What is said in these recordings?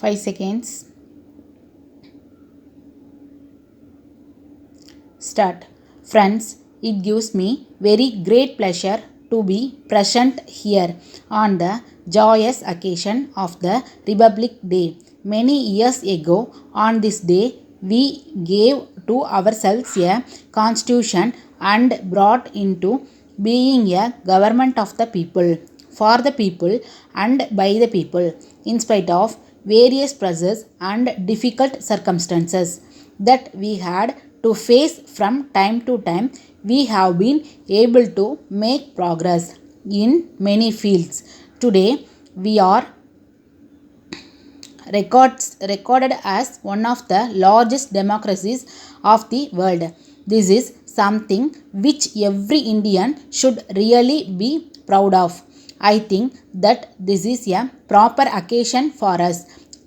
5 seconds. Start. Friends, it gives me very great pleasure to be present here on the joyous occasion of the Republic Day. Many years ago, on this day, we gave to ourselves a constitution and brought into being a government of the people, for the people, and by the people, in spite of various pressures and difficult circumstances that we had to face from time to time, we have been able to make progress in many fields. Today, we are recorded as one of the largest democracies of the world. This is something which every Indian should really be proud of. I think that this is a proper occasion for us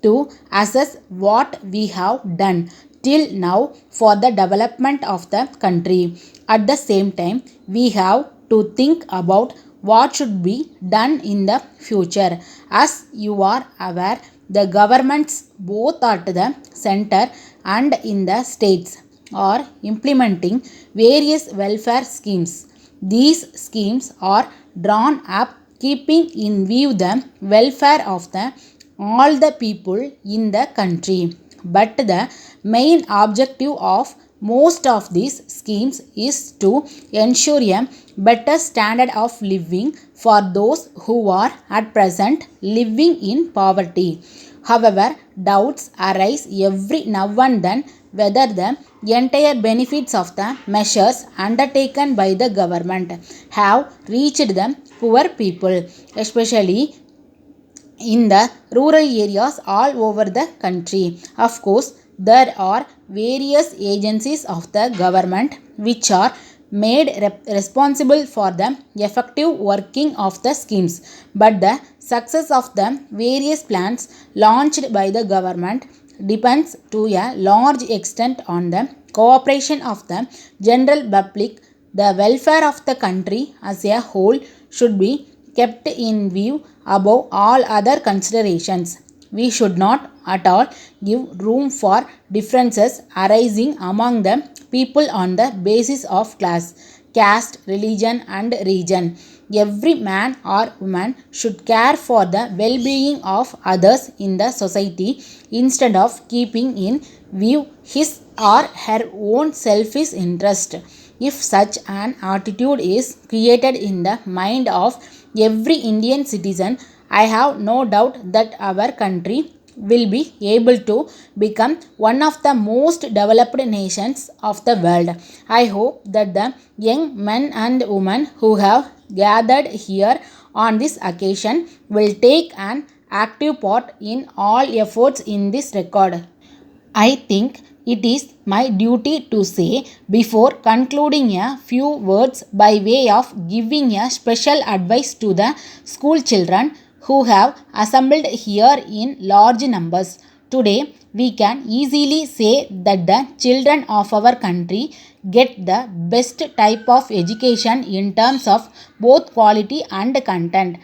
to assess what we have done till now for the development of the country. At the same time, we have to think about what should be done in the future. As you are aware, the governments both at the center and in the states are implementing various welfare schemes. These schemes are drawn up keeping in view the welfare of the all the people in the country. But the main objective of most of these schemes is to ensure a better standard of living for those who are at present living in poverty. However, doubts arise every now and then whether the entire benefits of the measures undertaken by the government have reached the poor people, especially in the rural areas all over the country. Of course, there are various agencies of the government which are made responsible for the effective working of the schemes, but the success of the various plans launched by the government depends to a large extent on the cooperation of the general public. The welfare of the country as a whole should be kept in view above all other considerations. We should not at all give room for differences arising among the people on the basis of class, caste, religion, and region. Every man or woman should care for the well being of others in the society instead of keeping in view his or her own selfish interest. If such an attitude is created in the mind of every Indian citizen, I have no doubt that our country will be able to become one of the most developed nations of the world. I hope that the young men and women who have gathered here on this occasion will take an active part in all efforts in this record. I think it is my duty to say before concluding a few words by way of giving a special advice to the school children who have assembled here in large numbers. Today, we can easily say that the children of our country get the best type of education in terms of both quality and content.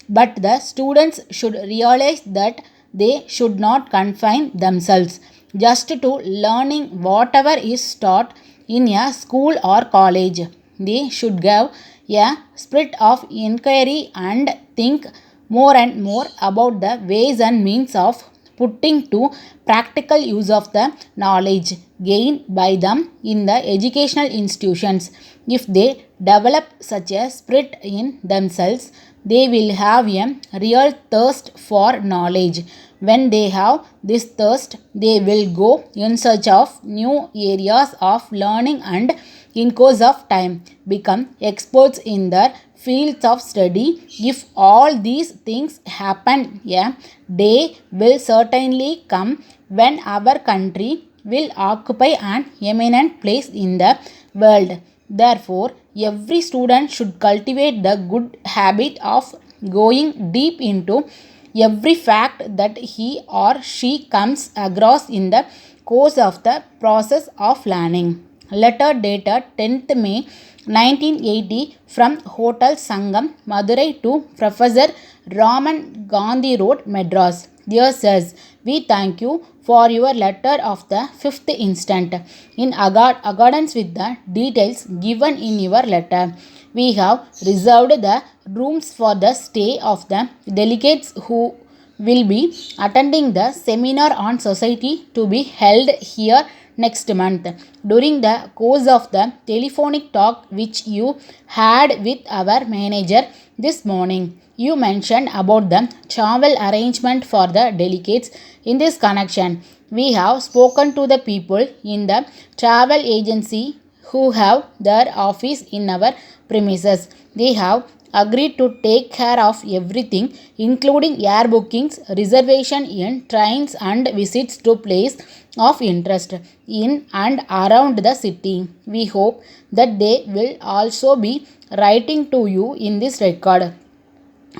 But the students should realize that they should not confine themselves just to learning whatever is taught in a school or college. They should have a spirit of inquiry and think more and more about the ways and means of putting to practical use of the knowledge gained by them in the educational institutions. If they develop such a spirit in themselves, they will have a real thirst for knowledge. When they have this thirst, they will go in search of new areas of learning and in course of time become experts in their fields of study. If all these things happen, a day will certainly come when our country will occupy an eminent place in the world. Therefore, every student should cultivate the good habit of going deep into every fact that he or she comes across in the course of the process of learning. Letter dated 10th May 1980 from Hotel Sangam, Madurai to Professor Raman Gandhi Road, Madras. Dear sirs, we thank you for your letter of the 5th instant. In accordance with the details given in your letter, we have reserved the rooms for the stay of the delegates who will be attending the seminar on society to be held here next month. During the course of the telephonic talk which you had with our manager this morning, you mentioned about the travel arrangement for the delegates. In this connection, we have spoken to the people in the travel agency who have their office in our premises. They have agreed to take care of everything, including air bookings, reservation in trains, and visits to places of interest in and around the city. We hope that they will also be writing to you in this record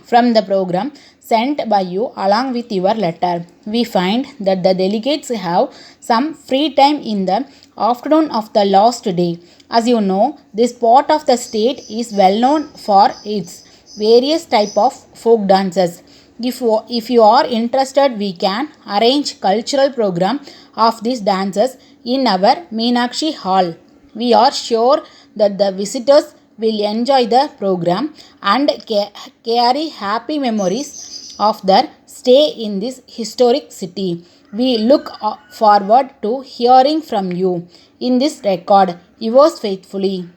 from the program sent by you along with your letter. We find that the delegates have some free time in the afternoon of the last day. As you know, this part of the state is well known for its various type of folk dances. If you are interested, we can arrange cultural program of these dances in our Meenakshi Hall. We are sure that the visitors will enjoy the program and carry happy memories of their stay in this historic city. We look forward to hearing from you in this record. Yours faithfully.